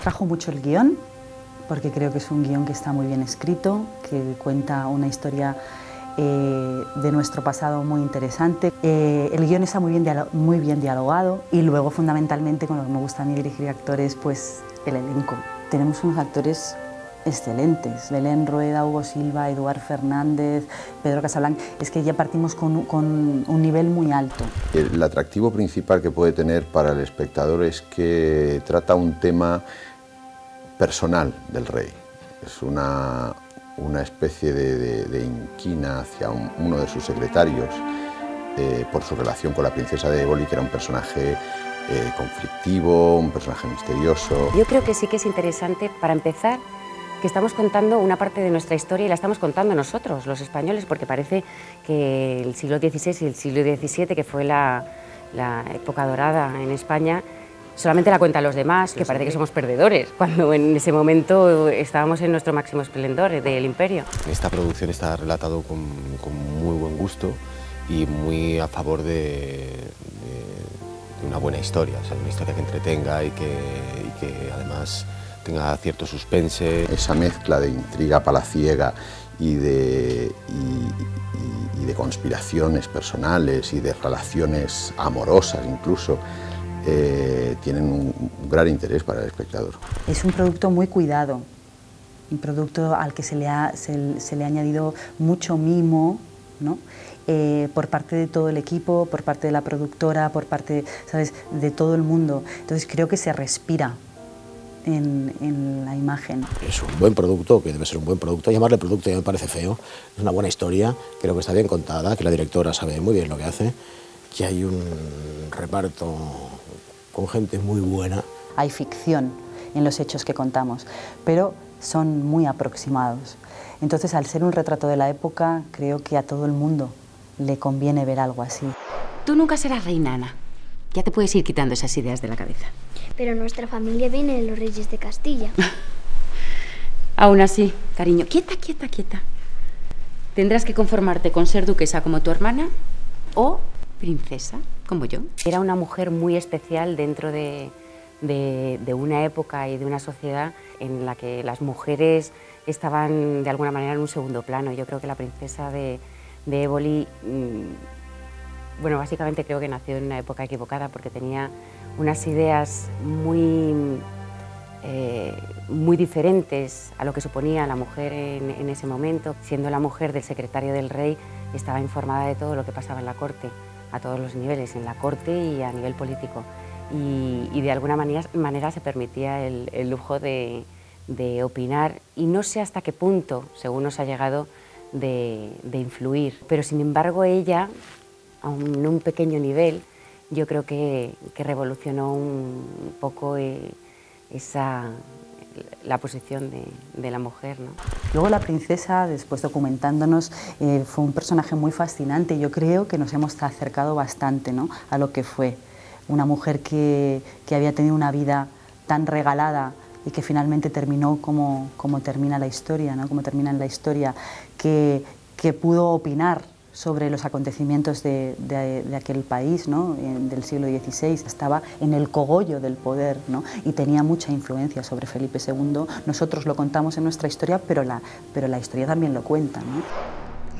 atrajo mucho el guión, porque creo que es un guión que está muy bien escrito, que cuenta una historia de nuestro pasado muy interesante. El guión está muy bien dialogado y luego, fundamentalmente, con lo que me gusta a mí dirigir actores, pues el elenco. Tenemos unos actores excelentes: Belén Rueda, Hugo Silva, Eduard Fernández, Pedro Casablanca. Es que ya partimos con un nivel muy alto. El atractivo principal que puede tener para el espectador es que trata un tema personal del rey. Es una especie de inquina hacia uno de sus secretarios por su relación con la princesa de Éboli, que era un personaje conflictivo, un personaje misterioso. Yo creo que sí que es interesante, para empezar, que estamos contando una parte de nuestra historia y la estamos contando nosotros, los españoles, porque parece que el siglo XVI y el siglo XVII, que fue la época dorada en España, solamente la cuentan los demás, que parece que somos perdedores, cuando en ese momento estábamos en nuestro máximo esplendor del imperio. Esta producción está relatado con muy buen gusto y muy a favor de una buena historia, o sea, una historia que entretenga y que además tenga cierto suspense. Esa mezcla de intriga palaciega y de conspiraciones personales y de relaciones amorosas incluso, tienen un gran interés para el espectador. Es un producto muy cuidado, un producto al que se le ha añadido mucho mimo, ¿no? Por parte de todo el equipo, por parte de la productora, por parte, ¿sabes?, de todo el mundo. Entonces creo que se respira en la imagen. Es un buen producto, que debe ser un buen producto. Llamarle producto ya me parece feo. Es una buena historia, creo que está bien contada, que la directora sabe muy bien lo que hace, que hay un reparto con gente muy buena. Hay ficción en los hechos que contamos, pero son muy aproximados. Entonces, al ser un retrato de la época, creo que a todo el mundo le conviene ver algo así. Tú nunca serás reina, Ana. Ya te puedes ir quitando esas ideas de la cabeza. Pero nuestra familia viene de los reyes de Castilla. Aún así, cariño, quieta, quieta, quieta. Tendrás que conformarte con ser duquesa como tu hermana o princesa como yo. Era una mujer muy especial dentro de una época y de una sociedad en la que las mujeres estaban de alguna manera en un segundo plano. Yo creo que la princesa de Éboli, bueno, básicamente creo que nació en una época equivocada, porque tenía unas ideas muy diferentes a lo que suponía la mujer en ese momento. Siendo la mujer del secretario del rey, estaba informada de todo lo que pasaba en la corte, a todos los niveles, en la corte y a nivel político. Y de alguna manera se permitía el lujo de opinar, y no sé hasta qué punto, según nos ha llegado, de influir. Pero sin embargo ella, aun en un pequeño nivel, yo creo que revolucionó un poco la posición de la mujer, ¿no? Luego la princesa, después documentándonos, fue un personaje muy fascinante. Yo creo que nos hemos acercado bastante, ¿no?, a lo que fue una mujer que había tenido una vida tan regalada y que finalmente terminó como termina la historia, ¿no?, como termina en la historia, que pudo opinar sobre los acontecimientos de aquel país, ¿no?, del siglo XVI. Estaba en el cogollo del poder, ¿no?, y tenía mucha influencia sobre Felipe II. Nosotros lo contamos en nuestra historia, pero la historia también lo cuenta, ¿no?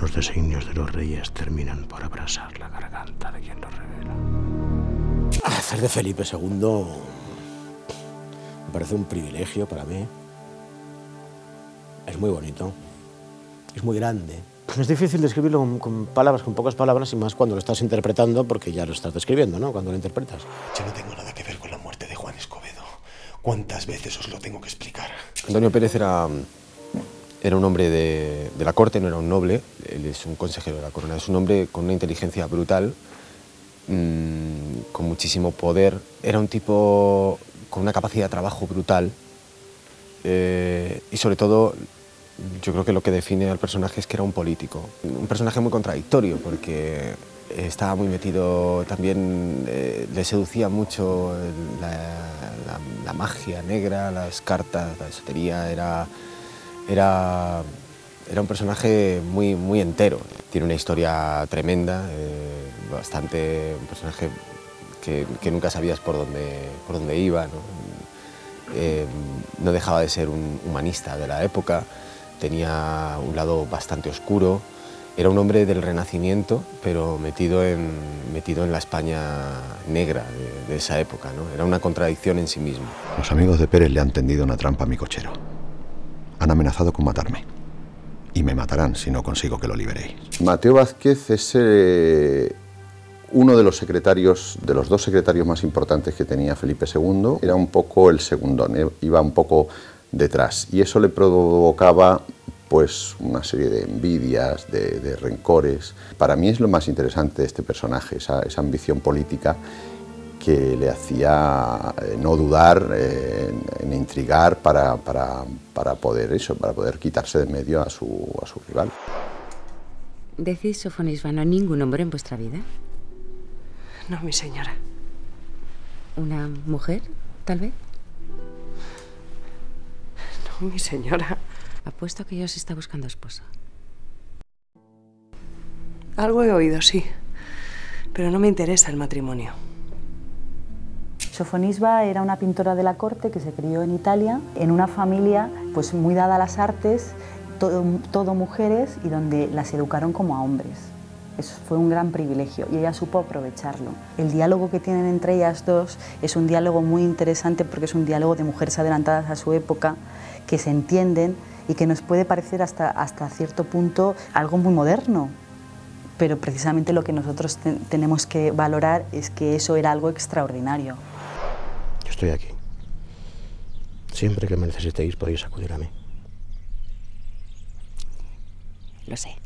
Los designios de los reyes terminan por abrasar la garganta de quien los revela. Hacer de Felipe II me parece un privilegio para mí. Es muy bonito, es muy grande. Es difícil describirlo con palabras, con pocas palabras, y más cuando lo estás interpretando, porque ya lo estás describiendo, ¿no?, cuando lo interpretas. Yo no tengo nada que ver con la muerte de Juan Escobedo. ¿Cuántas veces os lo tengo que explicar? Antonio Pérez era un hombre de la corte, no era un noble. Él es un consejero de la corona. Es un hombre con una inteligencia brutal, con muchísimo poder. Era un tipo con una capacidad de trabajo brutal, y sobre todo yo creo que lo que define al personaje es que era un político. Un personaje muy contradictorio, porque estaba muy metido también, le seducía mucho la magia negra, las cartas, la esotería. Era un personaje muy entero. Tiene una historia tremenda, un personaje que nunca sabías por dónde iba, ¿no? no dejaba de ser un humanista de la época, tenía un lado bastante oscuro, era un hombre del Renacimiento, pero metido en la España negra de esa época, ¿no? Era una contradicción en sí mismo. Los amigos de Pérez le han tendido una trampa a mi cochero. Han amenazado con matarme. Y me matarán si no consigo que lo liberéis. Mateo Vázquez es uno de los secretarios, de los dos secretarios más importantes que tenía Felipe II. Era un poco el segundón, iba un poco detrás. Y eso le provocaba pues una serie de envidias, de rencores. Para mí es lo más interesante de este personaje, esa ambición política que le hacía no dudar en intrigar para poder quitarse de medio a su rival. ¿Decís, Sofonisba, no hay ningún hombre en vuestra vida? No, mi señora. ¿Una mujer, tal vez? No, mi señora. Apuesto a que ya os está buscando esposo. Algo he oído, sí. Pero no me interesa el matrimonio. Sofonisba era una pintora de la corte que se crió en Italia, en una familia pues muy dada a las artes, todo mujeres, y donde las educaron como a hombres. Eso fue un gran privilegio y ella supo aprovecharlo. El diálogo que tienen entre ellas dos es un diálogo muy interesante porque es un diálogo de mujeres adelantadas a su época que se entienden y que nos puede parecer hasta cierto punto algo muy moderno. Pero precisamente lo que nosotros tenemos que valorar es que eso era algo extraordinario. Yo estoy aquí. Siempre que me necesitéis podéis acudir a mí. Lo sé.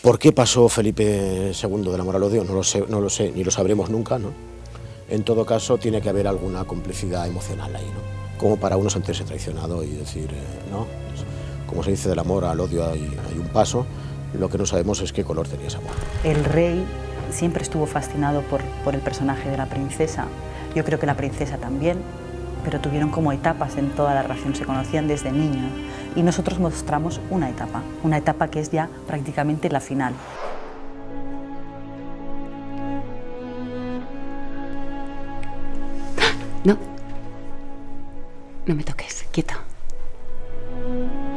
¿Por qué pasó Felipe II del amor al odio? No lo sé, ni lo sabremos nunca, ¿no? En todo caso, tiene que haber alguna complicidad emocional ahí, ¿no? Como para uno sentirse traicionado y decir, ¿no? Como se dice, del amor al odio hay un paso. Lo que no sabemos es qué color tenía ese amor. El rey siempre estuvo fascinado por el personaje de la princesa. Yo creo que la princesa también, pero tuvieron como etapas en toda la relación, se conocían desde niños. Y nosotros mostramos una etapa que es ya prácticamente la final. No. No me toques, quieto.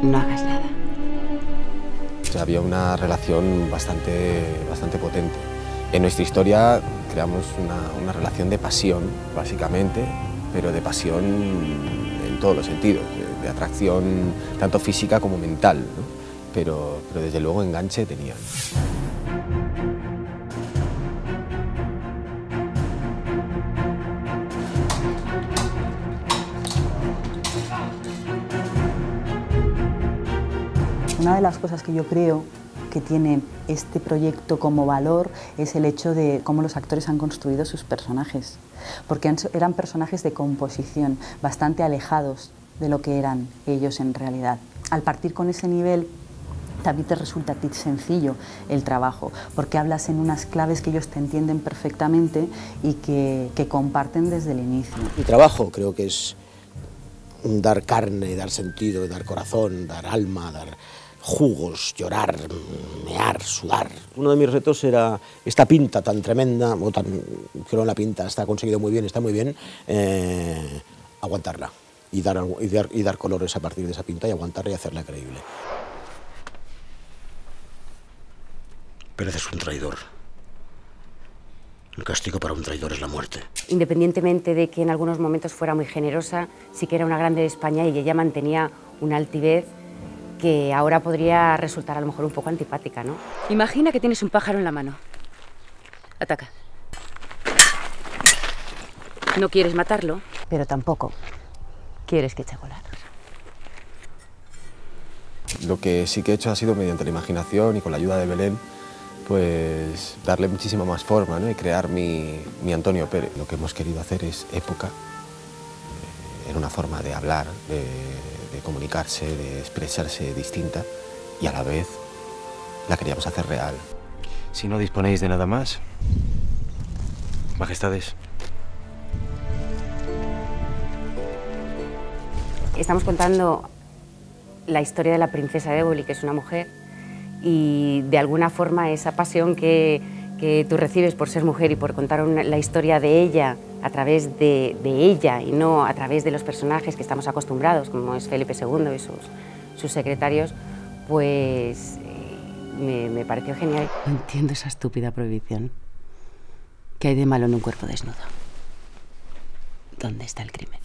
No hagas nada. O sea, había una relación bastante potente. En nuestra historia creamos una relación de pasión, básicamente, pero de pasión en todos los sentidos, de atracción tanto física como mental, ¿no? Pero desde luego enganche tenían. Una de las cosas que yo creo que tiene este proyecto como valor es el hecho de cómo los actores han construido sus personajes, porque eran personajes de composición bastante alejados de lo que eran ellos en realidad. Al partir con ese nivel, también te resulta a ti sencillo el trabajo, porque hablas en unas claves que ellos te entienden perfectamente y que comparten desde el inicio. Mi trabajo creo que es dar carne, dar sentido, dar corazón, dar alma, dar jugos, llorar, mear, sudar. Uno de mis retos era esta pinta tan tremenda, creo que la pinta está conseguido muy bien, está muy bien, aguantarla y dar colores a partir de esa pinta y aguantarla y hacerla creíble. Pérez es un traidor. El castigo para un traidor es la muerte. Independientemente de que en algunos momentos fuera muy generosa, sí que era una grande de España y ella mantenía una altivez que ahora podría resultar a lo mejor un poco antipática, ¿no? Imagina que tienes un pájaro en la mano. Ataca. No quieres matarlo, pero tampoco quieres que eche a volar. Lo que sí que he hecho ha sido, mediante la imaginación y con la ayuda de Belén, pues darle muchísima más forma, ¿no? Y crear mi Antonio Pérez. Lo que hemos querido hacer es época, era una forma de hablar, de comunicarse, de expresarse distinta y a la vez la queríamos hacer real. Si no disponéis de nada más, Majestades. Estamos contando la historia de la princesa Éboli, que es una mujer, y de alguna forma esa pasión que que tú recibes por ser mujer y por contar la historia de ella a través de ella y no a través de los personajes que estamos acostumbrados, como es Felipe II y sus secretarios, pues me pareció genial. No entiendo esa estúpida prohibición. ¿Qué hay de malo en un cuerpo desnudo? ¿Dónde está el crimen?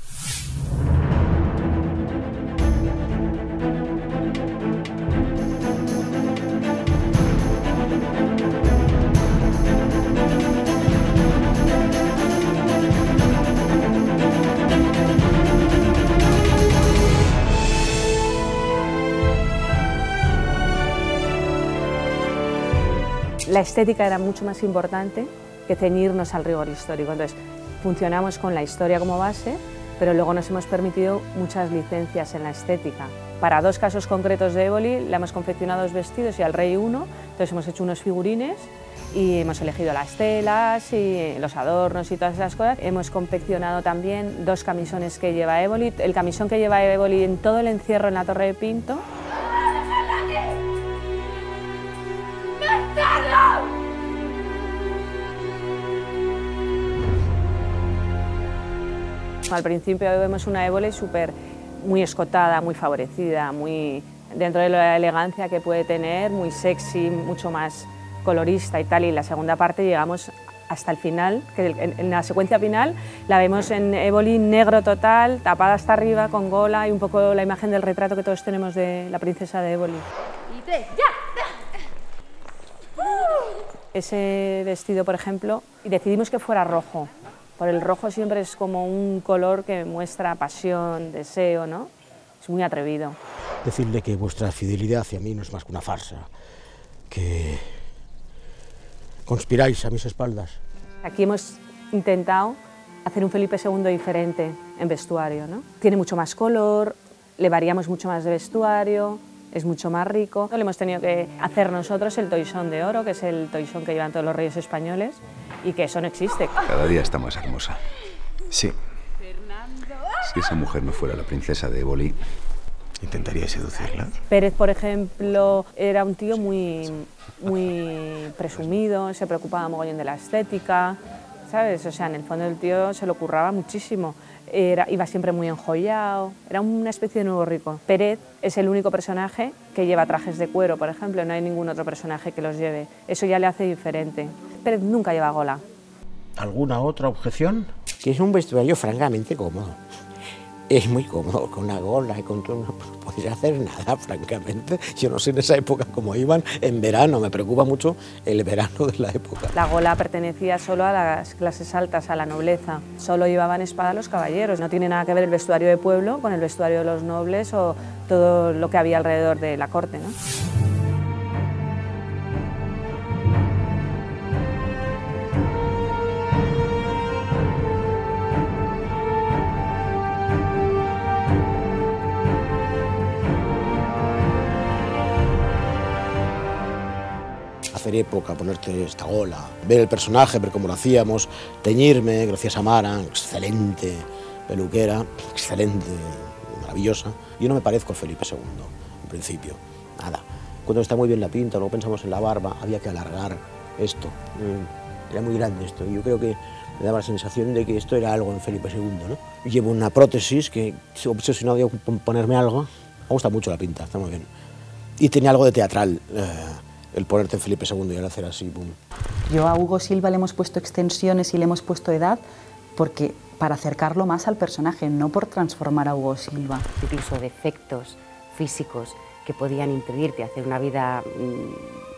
La estética era mucho más importante que ceñirnos al rigor histórico. Entonces, funcionamos con la historia como base, pero luego nos hemos permitido muchas licencias en la estética. Para dos casos concretos de Éboli, le hemos confeccionado 2 vestidos y al rey uno, entonces hemos hecho unos figurines y hemos elegido las telas y los adornos y todas esas cosas. Hemos confeccionado también 2 camisones que lleva Éboli. El camisón que lleva Éboli en todo el encierro en la Torre de Pinto. Al principio vemos una Éboli muy escotada, muy favorecida, muy dentro de la elegancia que puede tener, muy sexy, mucho más colorista y tal, y la segunda parte llegamos hasta el final, que en la secuencia final la vemos en Éboli negro total, tapada hasta arriba, con gola y un poco la imagen del retrato que todos tenemos de la princesa de Éboli. Y 3, ¡ya! Ese vestido, por ejemplo, decidimos que fuera rojo. Por el rojo siempre es como un color que muestra pasión, deseo, ¿no? Es muy atrevido. Decirle que vuestra fidelidad hacia mí no es más que una farsa, que conspiráis a mis espaldas. Aquí hemos intentado hacer un Felipe II diferente en vestuario, ¿no? Tiene mucho más color, le variamos mucho más de vestuario, es mucho más rico. Le hemos tenido que hacer nosotros el toisón de oro, que es el toisón que llevan todos los reyes españoles, y que eso no existe. Cada día está más hermosa. Sí. Si esa mujer no fuera la princesa de Éboli, intentaría seducirla. Pérez, por ejemplo, era un tío muy presumido, se preocupaba mogollón de la estética, ¿sabes? O sea, en el fondo el tío se lo curraba muchísimo. Iba siempre muy enjollado, era una especie de nuevo rico. Pérez es el único personaje que lleva trajes de cuero, por ejemplo, no hay ningún otro personaje que los lleve. Eso ya le hace diferente. Pérez nunca lleva gola. ¿Alguna otra objeción? Que es un vestuario francamente cómodo. Es muy cómodo, con una gola y con todo. No podéis hacer nada, francamente. Yo no sé en esa época cómo iban en verano. Me preocupa mucho el verano de la época. La gola pertenecía solo a las clases altas, a la nobleza. Solo llevaban espada los caballeros. No tiene nada que ver el vestuario de pueblo con el vestuario de los nobles o todo lo que había alrededor de la corte, ¿no? Hacer época, ponerte esta gola, ver el personaje, ver cómo lo hacíamos, teñirme, gracias a Mara, excelente peluquera, excelente, maravillosa. Yo no me parezco a Felipe II, en principio, nada. Cuando está muy bien la pinta, luego pensamos en la barba, había que alargar esto. Era muy grande esto, y yo creo que me daba la sensación de que esto era algo en Felipe II, ¿no? Llevo una prótesis que he obsesionado con ponerme algo. Me gusta mucho la pinta, está muy bien. Y tenía algo de teatral. El ponerte en Felipe II y el hacer así, boom. Yo a Hugo Silva le hemos puesto extensiones y le hemos puesto edad porque para acercarlo más al personaje, no por transformar a Hugo Silva. Incluso defectos físicos que podían impedirte hacer una vida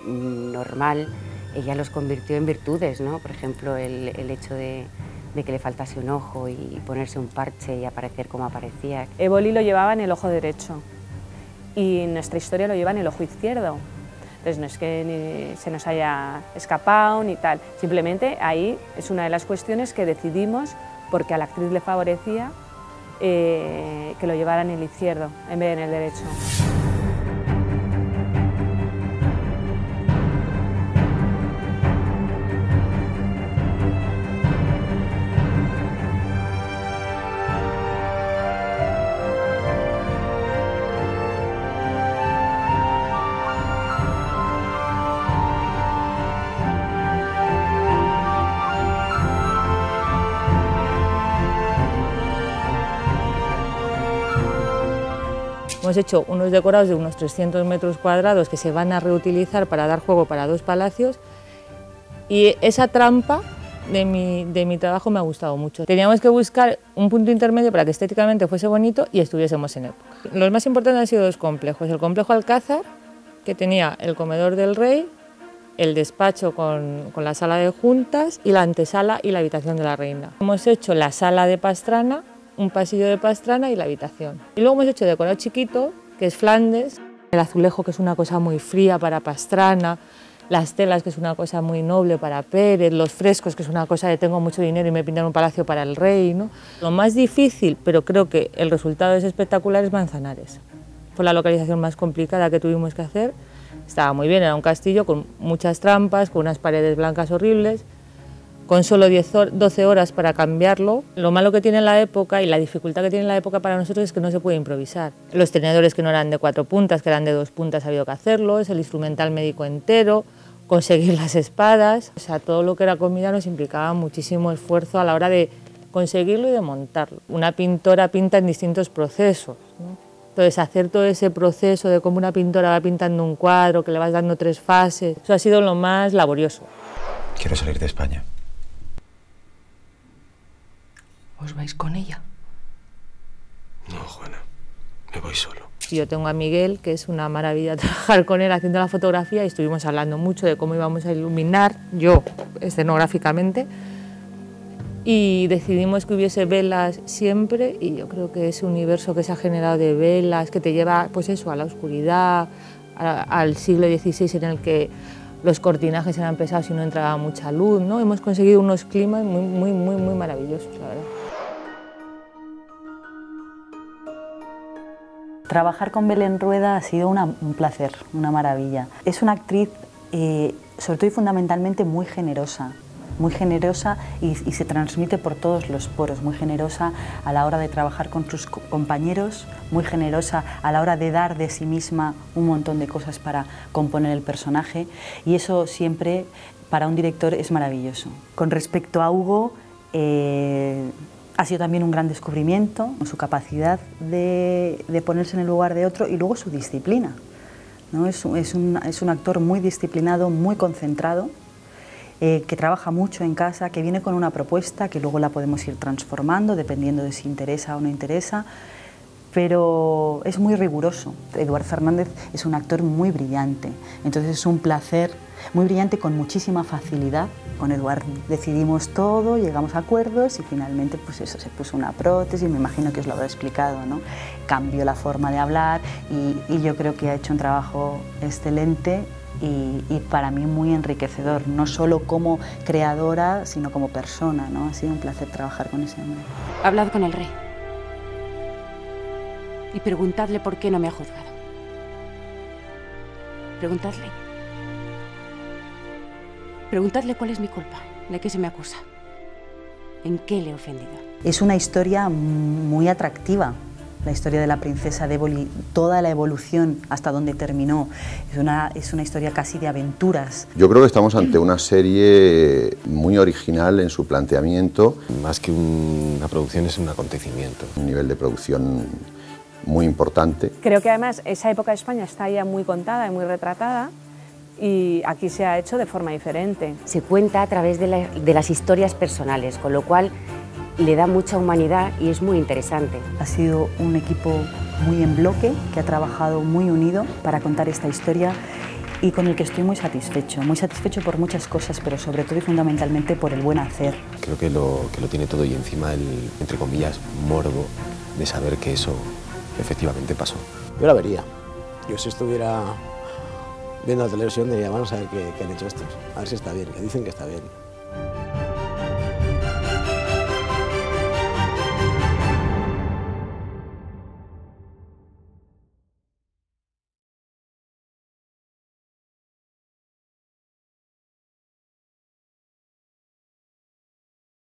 normal, ella los convirtió en virtudes, ¿no? Por ejemplo, el hecho de que le faltase un ojo y ponerse un parche y aparecer como aparecía. Éboli lo llevaba en el ojo derecho y nuestra historia lo lleva en el ojo izquierdo. Entonces no es que se nos haya escapado ni tal, simplemente ahí es una de las cuestiones que decidimos porque a la actriz le favorecía que lo llevara en el izquierdo en vez de en el derecho. Hemos hecho unos decorados de unos 300 metros cuadrados que se van a reutilizar para dar juego para 2 palacios, y esa trampa de mi trabajo me ha gustado mucho. Teníamos que buscar un punto intermedio para que estéticamente fuese bonito y estuviésemos en época. Los más importantes han sido 2 complejos. El complejo Alcázar, que tenía el comedor del rey, el despacho con la sala de juntas y la antesala y la habitación de la reina. Hemos hecho la sala de Pastrana, un pasillo de Pastrana y la habitación. Y luego hemos hecho decorado chiquito, que es Flandes, el azulejo, que es una cosa muy fría para Pastrana, las telas, que es una cosa muy noble para Pérez, los frescos, que es una cosa de tengo mucho dinero y me pintan un palacio para el rey, ¿no? Lo más difícil, pero creo que el resultado es espectacular, es Manzanares. Fue la localización más complicada que tuvimos que hacer. Estaba muy bien, era un castillo con muchas trampas, con unas paredes blancas horribles, con solo 12 horas para cambiarlo. Lo malo que tiene la época y la dificultad que tiene la época para nosotros es que no se puede improvisar. Los tenedores que no eran de 4 puntas, que eran de 2 puntas, ha habido que hacerlo, es el instrumental médico entero, conseguir las espadas, o sea, todo lo que era comida nos implicaba muchísimo esfuerzo a la hora de conseguirlo y de montarlo. Una pintora pinta en distintos procesos, ¿no? Entonces, hacer todo ese proceso de cómo una pintora va pintando un cuadro, que le vas dando 3 fases, eso ha sido lo más laborioso. Quiero salir de España. ¿Os vais con ella? No, Juana, me voy solo. Yo tengo a Miguel, que es una maravilla trabajar con él haciendo la fotografía, y estuvimos hablando mucho de cómo íbamos a iluminar, yo escenográficamente, y decidimos que hubiese velas siempre, y yo creo que ese universo que se ha generado de velas, que te lleva pues eso, a la oscuridad, al siglo XVI en el que los cortinajes eran pesados y no entraba mucha luz, ¿no? Hemos conseguido unos climas muy maravillosos, la verdad. Trabajar con Belén Rueda ha sido un placer, una maravilla. Es una actriz, sobre todo y fundamentalmente, muy generosa y se transmite por todos los poros, muy generosa a la hora de trabajar con sus compañeros, muy generosa a la hora de dar de sí misma un montón de cosas para componer el personaje, y eso siempre para un director es maravilloso. Con respecto a Hugo, ha sido también un gran descubrimiento, su capacidad de ponerse en el lugar de otro, y luego su disciplina, ¿no? Es un actor muy disciplinado, muy concentrado, que trabaja mucho en casa, que viene con una propuesta que luego la podemos ir transformando dependiendo de si interesa o no interesa, pero es muy riguroso. Eduard Fernández es un actor muy brillante, entonces es un placer, muy brillante, con muchísima facilidad. Con Eduard decidimos todo, llegamos a acuerdos y finalmente pues eso, se puso una prótesis, me imagino que os lo habrá explicado, ¿no? Cambió la forma de hablar y yo creo que ha hecho un trabajo excelente y para mí muy enriquecedor, no solo como creadora, sino como persona, ¿no? Ha sido un placer trabajar con ese hombre. Hablad con el rey y preguntadle por qué no me ha juzgado. Preguntadle. Preguntadle cuál es mi culpa, de qué se me acusa, en qué le he ofendido. Es una historia muy atractiva, la historia de la princesa de Éboli, toda la evolución hasta donde terminó. Es una historia casi de aventuras. Yo creo que estamos ante una serie muy original en su planteamiento. Más que una producción, es un acontecimiento. Un nivel de producción muy importante. Creo que además esa época de España está ya muy contada y muy retratada, y aquí se ha hecho de forma diferente. Se cuenta a través de las historias personales, con lo cual le da mucha humanidad y es muy interesante. Ha sido un equipo muy en bloque, que ha trabajado muy unido para contar esta historia y con el que estoy muy satisfecho por muchas cosas, pero sobre todo y fundamentalmente por el buen hacer. Creo que lo tiene todo, y encima el, entre comillas, morbo de saber que eso efectivamente pasó. Yo la vería. Yo si estuviera viendo la televisión diría, vamos a ver qué han hecho estos, a ver si está bien, que dicen que está bien.